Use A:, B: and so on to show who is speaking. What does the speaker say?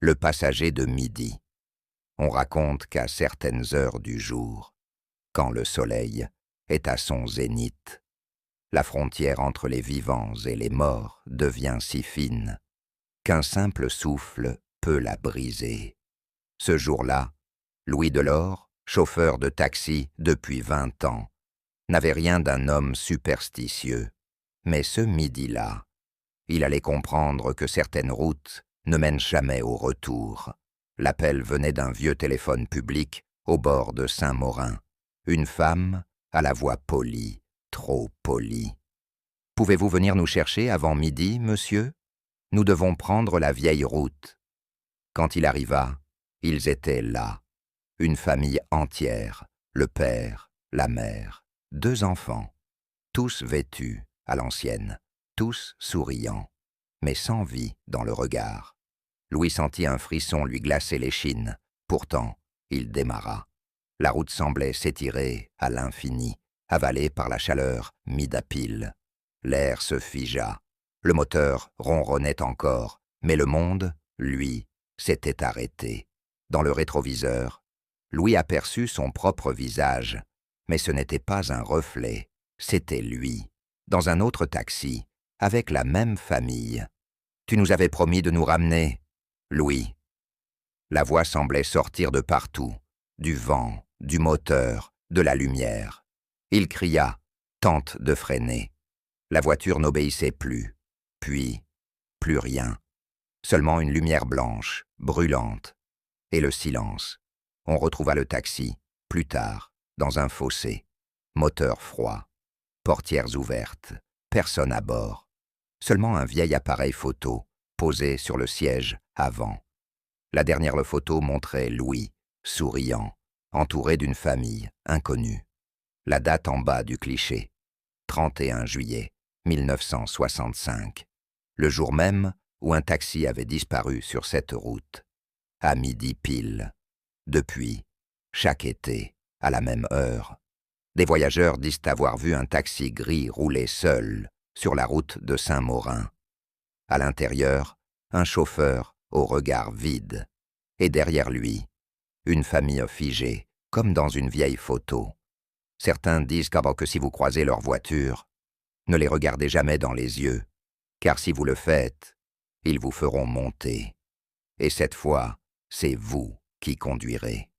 A: le passager de midi. On raconte qu'à certaines heures du jour, quand le soleil est à son zénith, la frontière entre les vivants et les morts devient si fine qu'un simple souffle peut la briser. Ce jour-là, Louis Delord, chauffeur de taxi depuis 20 ans, n'avait rien d'un homme superstitieux. Mais ce midi-là, il allait comprendre que certaines routes ne mènent jamais au retour. L'appel venait d'un vieux téléphone public au bord de Saint-Maurin. Une femme à la voix polie, trop polie. « Pouvez-vous venir nous chercher avant midi, monsieur ? Nous devons prendre la vieille route. » Quand il arriva, ils étaient là. Une famille entière, le père, la mère, 2 enfants, tous vêtus à l'ancienne, tous souriants, mais sans vie dans le regard. Louis sentit un frisson lui glacer l'échine. Pourtant, il démarra. La route semblait s'étirer à l'infini, avalée par la chaleur mise à pile. L'air se figea. Le moteur ronronnait encore, mais le monde, lui, s'était arrêté. Dans le rétroviseur, Louis aperçut son propre visage, mais ce n'était pas un reflet, c'était lui, dans un autre taxi, avec la même famille. « Tu nous avais promis de nous ramener, Louis. » La voix semblait sortir de partout, du vent, du moteur, de la lumière. Il cria, tente de freiner. La voiture n'obéissait plus, puis plus rien. Seulement une lumière blanche, brûlante, et le silence. On retrouva le taxi, plus tard, dans un fossé. Moteur froid, portières ouvertes, personne à bord. Seulement un vieil appareil photo, posé sur le siège avant. La dernière photo montrait Louis, souriant, entouré d'une famille inconnue. La date en bas du cliché, 31 juillet 1965, le jour même où un taxi avait disparu sur cette route, à midi pile. Depuis, chaque été, à la même heure, des voyageurs disent avoir vu un taxi gris rouler seul sur la route de Saint-Maurin. À l'intérieur, un chauffeur au regard vide, et derrière lui, une famille figée, comme dans une vieille photo. Certains disent qu'avant que si vous croisez leur voiture, ne les regardez jamais dans les yeux, car si vous le faites, ils vous feront monter. Et cette fois, c'est vous qui conduirez.